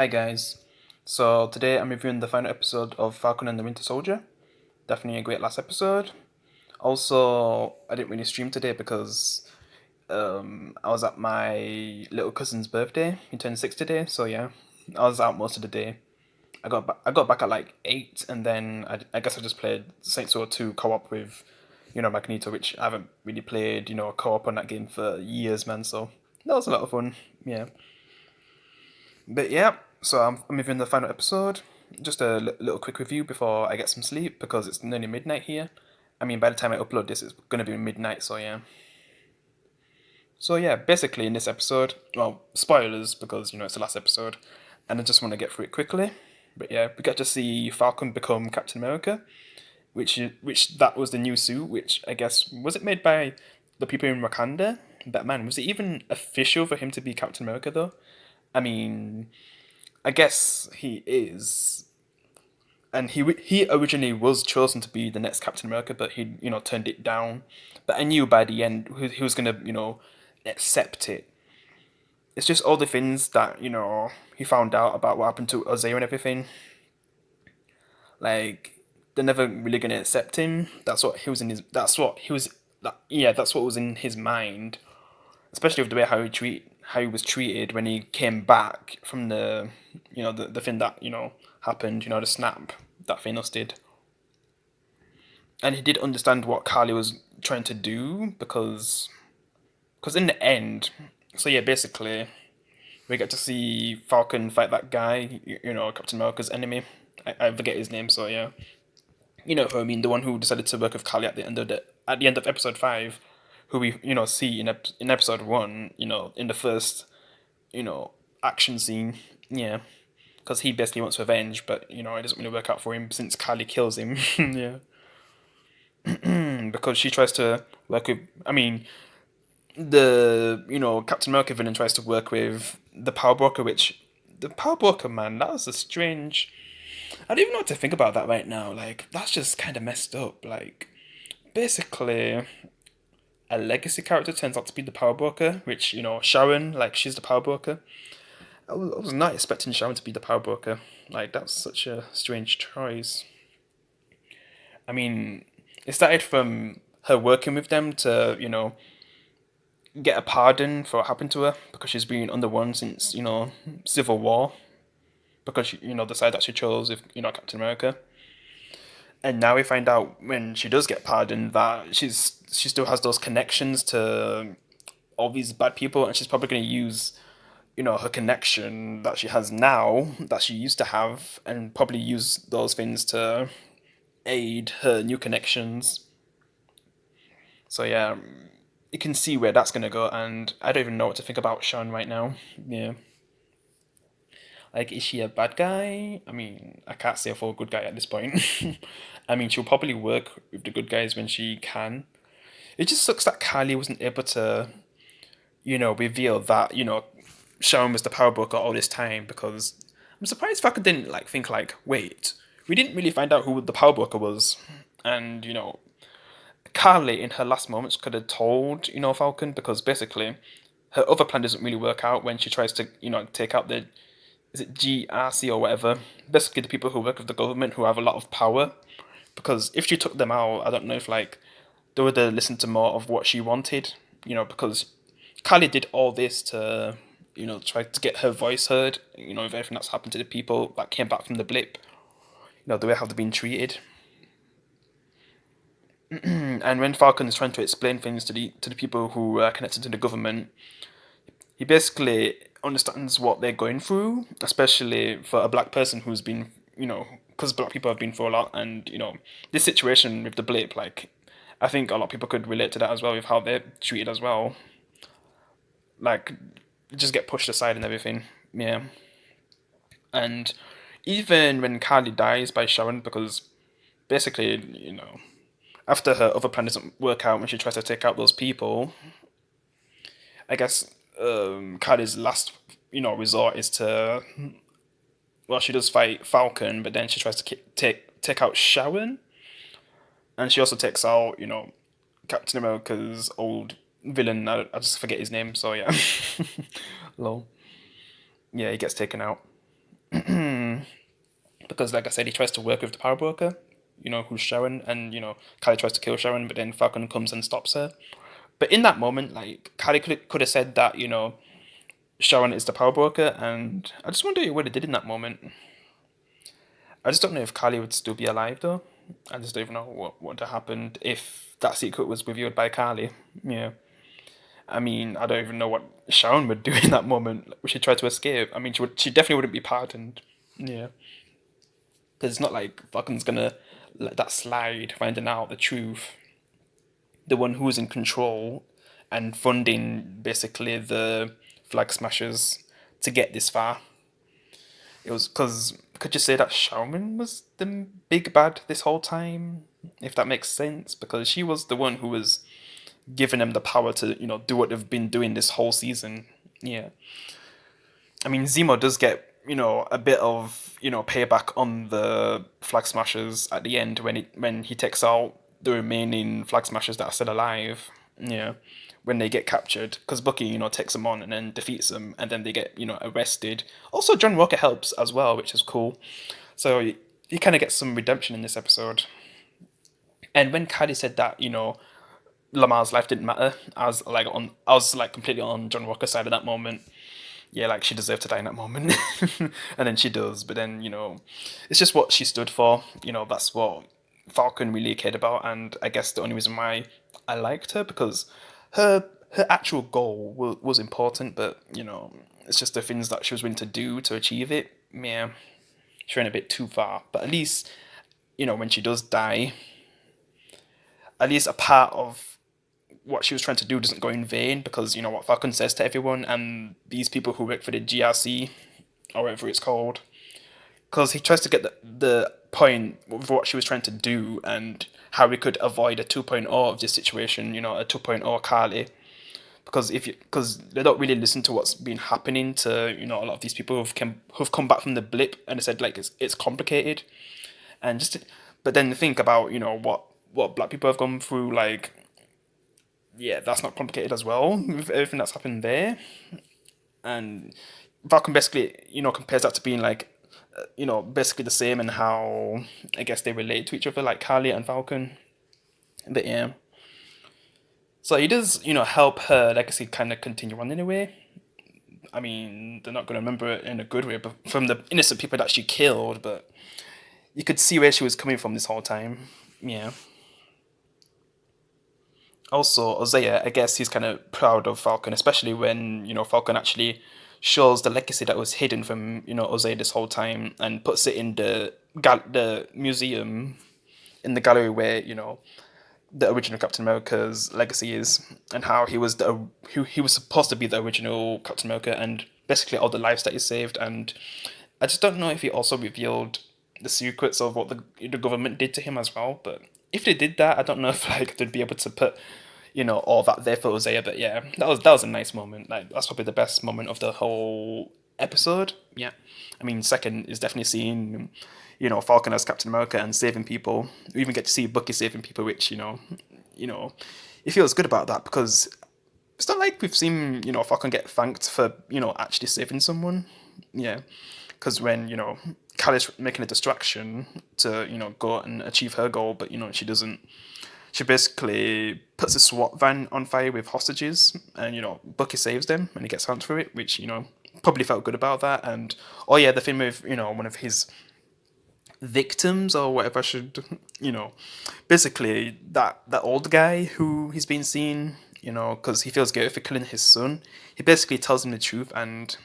Hi guys. So today I'm reviewing the final episode of Falcon and the Winter Soldier. Definitely a great last episode. Also, I didn't really stream today because I was at my little cousin's birthday. He turned 6 today, so yeah, I was out most of the day. I got back at like 8, and then I guess I just played Saints Row 2 co-op with Magneto, which I haven't really played co-op on that game for years, man. So that was a lot of fun. Yeah. But yeah, so I'm reviewing the final episode. Just a little quick review before I get some sleep because it's nearly midnight here. I mean, by the time I upload this, it's gonna be midnight. So yeah. So yeah, basically in this episode, well, spoilers because it's the last episode, and I just want to get through it quickly. But yeah, we get to see Falcon become Captain America, which that was the new suit. Which I guess was it made by the people in Wakanda? But man, was it even official for him to be Captain America though? I mean, I guess he is, and he originally was chosen to be the next Captain America, but he turned it down. But I knew by the end he was gonna accept it. It's just all the things that he found out about what happened to Isaiah and everything. Like they're never really gonna accept him. That's what he was in his. That's what he was. Yeah, that's what was in his mind, especially with the way how he was treated when he came back from the thing that happened, the snap that Thanos did. And he did understand what Carly was trying to do because in the end, so yeah, basically we get to see Falcon fight that guy, Captain America's enemy. I forget his name, so yeah, you know who I mean, the one who decided to work with Carly at the end of episode 5, who we see in episode 1, in the first you know action scene, yeah, because he basically wants revenge, but it doesn't really work out for him since Carly kills him, yeah. Because she tries to work with. I mean, the Captain America villain tries to work with the Power Broker, which the Power Broker, man, that was a strange. I don't even know what to think about that right now. Like that's just kind of messed up. Like basically, a legacy character turns out to be the Power Broker, which Sharon, like she's the Power Broker. I was not expecting Sharon to be the Power Broker. Like that's such a strange choice. I mean, it started from her working with them to get a pardon for what happened to her because she's been under one since Civil War, because the side that she chose with Captain America. And now we find out when she does get pardoned that she still has those connections to all these bad people, and she's probably going to use her connection that she has now, that she used to have, and probably use those things to aid her new connections. So yeah, you can see where that's gonna go, and I don't even know what to think about Sean right now. Yeah, like is she a bad guy? I mean, I can't say for a good guy at this point. I mean, she'll probably work with the good guys when she can. It just sucks that Kylie wasn't able to, reveal that Sharon was the power broker all this time, because I'm surprised Falcon didn't think wait, we didn't really find out who the power broker was, and Carly in her last moments could have told Falcon, because basically her other plan doesn't really work out when she tries to take out the, is it GRC or whatever, basically the people who work with the government who have a lot of power, because if she took them out, I don't know if they would have listened to more of what she wanted, because Carly did all this to try to get her voice heard, with everything that's happened to the people that came back from the blip, the way how they've been treated. And when Falcon is trying to explain things to the people who are connected to the government, he basically understands what they're going through, especially for a black person who's been, because black people have been through a lot, and this situation with the blip, I think a lot of people could relate to that as well with how they're treated as well, like just get pushed aside and everything, yeah. And even when Carly dies by Sharon, because basically, after her other plan doesn't work out when she tries to take out those people, I guess Carly's last resort is to, well, she does fight Falcon, but then she tries to take out Sharon, and she also takes out Captain America's old villain. I just forget his name. So yeah, lol. Yeah, he gets taken out. because, like I said, he tries to work with the power broker, who's Sharon, and Kali tries to kill Sharon, but then Falcon comes and stops her. But in that moment, like Kali could have said that Sharon is the power broker, and I just wonder what it did in that moment. I just don't know if Kali would still be alive though. I just don't even know what would have happened if that secret was revealed by Kali. Yeah. I mean, I don't even know what Sharon would do in that moment. Like, would she try to escape? I mean, she definitely wouldn't be pardoned. Yeah. Because it's not like Falcon's gonna let that slide, finding out the truth. The one who's in control and funding basically the flag smashers to get this far. It was because could you say that Shaman was the big bad this whole time? If that makes sense, because she was the one who was giving them the power to do what they've been doing this whole season. Yeah, I mean Zemo does get a bit of payback on the flag smashers at the end when he takes out the remaining flag smashers that are still alive. Yeah, when they get captured, because Bucky takes them on and then defeats them, and then they get arrested. Also, John Walker helps as well, which is cool. So you kind of get some redemption in this episode. And when Caddy said that Lamar's life didn't matter, I was like completely on John Walker's side at that moment. Yeah, like she deserved to die in that moment, and then she does. But then it's just what she stood for. That's what Falcon really cared about, and I guess the only reason why I liked her because her actual goal was important, but it's just the things that she was willing to do to achieve it. Yeah, she went a bit too far. But at least when she does die, at least a part of what she was trying to do doesn't go in vain because what Falcon says to everyone and these people who work for the GRC or whatever it's called, because he tries to get the point of what she was trying to do and how we could avoid a 2.0 of this situation, a 2.0 Carly. Because because they don't really listen to what's been happening to a lot of these people who've come back from the blip and they said like it's complicated and but then think about what black people have gone through, like yeah, that's not complicated as well with everything that's happened there. And Falcon basically compares that to being like basically the same and how I guess they relate to each other, like Carly and Falcon. But yeah, so he does help her legacy kind of continue on in a way. I mean, they're not going to remember it in a good way, but from the innocent people that she killed. But you could see where she was coming from this whole time. Yeah. Also, Ozaya, I guess he's kind of proud of Falcon, especially when Falcon actually shows the legacy that was hidden from Ozaya this whole time and puts it in the museum in the gallery where the original Captain America's legacy is, and how he was supposed to be the original Captain America, and basically all the lives that he saved. And I just don't know if he also revealed the secrets of what the government did to him as well. But if they did that, I don't know if like they'd be able to put all that there for Hosea. But yeah, that was a nice moment. Like that's probably the best moment of the whole episode. Yeah, I mean, second is definitely seeing Falcon as Captain America and saving people. We even get to see Bucky saving people, which it feels good about that because it's not like we've seen Falcon get thanked for actually saving someone. Yeah, because when Kali's making a distraction to go and achieve her goal, but she doesn't. She basically puts a SWAT van on fire with hostages, and Bucky saves them, and he gets thanked for it, which probably felt good about that. And oh yeah, the thing with one of his victims or whatever should basically that old guy who he's been seeing because he feels guilty for killing his son. He basically tells him the truth, and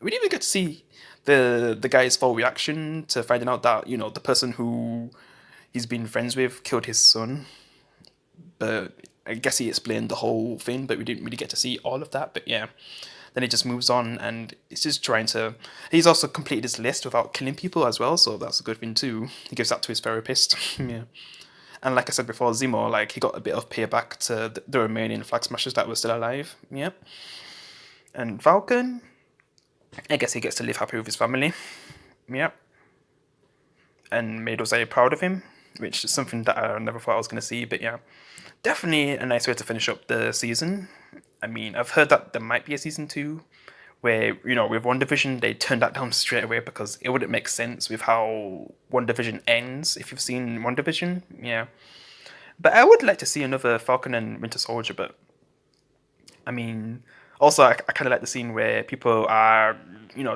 we didn't even get to see the guy's full reaction to finding out that the person who he's been friends with killed his son. But I guess he explained the whole thing, but we didn't really get to see all of that. But yeah, then he just moves on, and he's just trying to. He's also completed his list without killing people as well, so that's a good thing too. He gives that to his therapist. Yeah, and like I said before, Zemo, like he got a bit of payback to the remaining flag smashers that were still alive. Yep, and Falcon, I guess he gets to live happy with his family. Yep, and made us very proud of him, which is something that I never thought I was going to see. But yeah, definitely a nice way to finish up the season. I mean, I've heard that there might be a season two, Where with One Division they turned that down straight away because it wouldn't make sense with how One Division ends. If you've seen One Division, yeah. But I would like to see another Falcon and Winter Soldier. But I mean, also I kind of like the scene where people are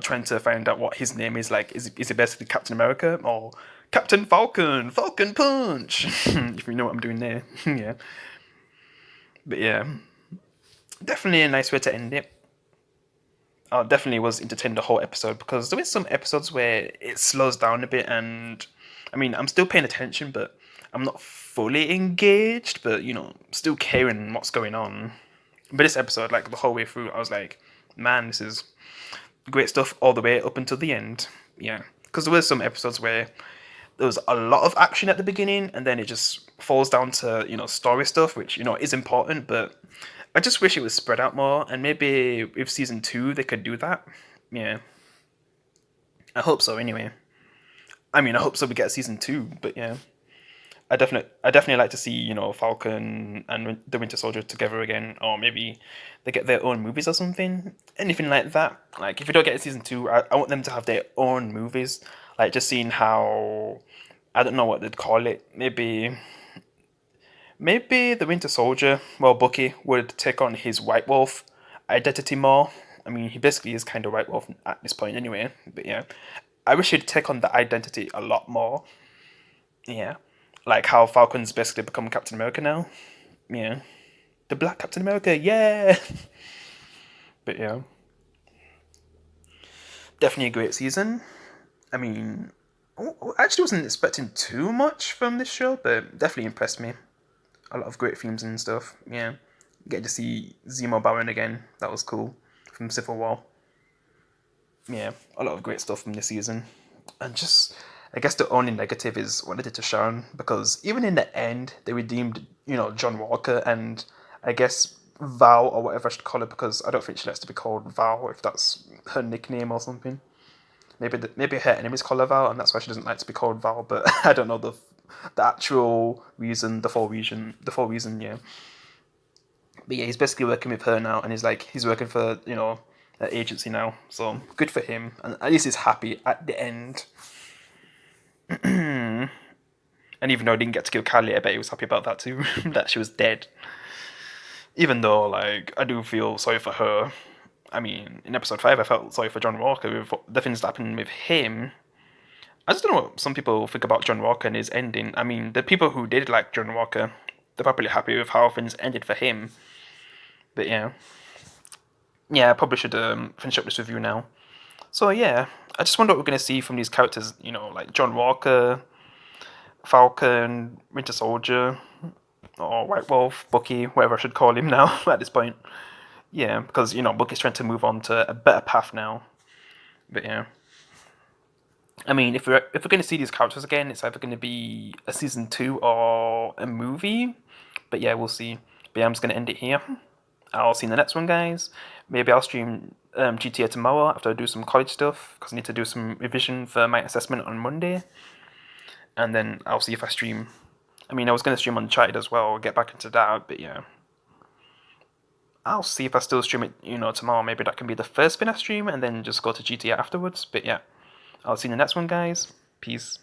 trying to find out what his name is. Like, is it basically Captain America or Captain Falcon? Falcon Punch. If you know what I'm doing there, yeah. But yeah, definitely a nice way to end it. I definitely was entertained the whole episode because there were some episodes where it slows down a bit, and I mean, I'm still paying attention, but I'm not fully engaged, but still caring what's going on. But this episode, like the whole way through, I was like, man, this is great stuff all the way up until the end. Yeah, because there were some episodes where there was a lot of action at the beginning, and then it just falls down to story stuff, which is important, but I just wish it was spread out more, and maybe with season 2 they could do that. Yeah, I hope so. Anyway, I mean, I hope so. We get season 2, but yeah, I definitely like to see Falcon and the Winter Soldier together again, or maybe they get their own movies or something, anything like that. Like if we don't get a season 2, I want them to have their own movies. Like just seeing how I don't know what they'd call it. Maybe the Winter Soldier, well, Bucky, would take on his White Wolf identity more. I mean, he basically is kind of White Wolf at this point anyway. But yeah, I wish he'd take on the identity a lot more. Yeah, like how Falcon's basically become Captain America now. Yeah, the Black Captain America, yeah. But yeah, definitely a great season. I mean, I actually wasn't expecting too much from this show, but definitely impressed me. A lot of great themes and stuff. Yeah, getting to see Zemo Baron again, that was cool from Civil War. Yeah, a lot of great stuff from this season, and just I guess the only negative is what they did to Sharon because even in the end they redeemed John Walker and I guess Val or whatever I should call her because I don't think she likes to be called Val if that's her nickname or something. Maybe her enemies call her Val and that's why she doesn't like to be called Val. But I don't know the actual reason, the full reason. Yeah, but yeah, he's basically working with her now, and he's working for an agency now. So good for him, and at least he's happy at the end. And even though he didn't get to kill Kylie, I bet he was happy about that too, that she was dead. Even though, like, I do feel sorry for her. I mean, in episode 5, I felt sorry for John Walker with the things that happened with him. I just don't know what some people think about John Walker and his ending. I mean, the people who did like John Walker, they're probably happy with how things ended for him. But yeah. Yeah, I probably should finish up this review now. So yeah, I just wonder what we're going to see from these characters, like John Walker, Falcon, Winter Soldier, or White Wolf, Bucky, whatever I should call him now at this point. Yeah, because Bucky's trying to move on to a better path now. But yeah, I mean, if we're going to see these characters again, it's either going to be a season 2 or a movie. But yeah, we'll see. But yeah, I'm just going to end it here. I'll see you in the next one, guys. Maybe I'll stream GTA tomorrow after I do some college stuff because I need to do some revision for my assessment on Monday. And then I'll see if I stream. I mean, I was going to stream Uncharted as well, get back into that, but yeah. I'll see if I still stream it, tomorrow. Maybe that can be the first thing I stream and then just go to GTA afterwards. But yeah, I'll see you in the next one, guys. Peace.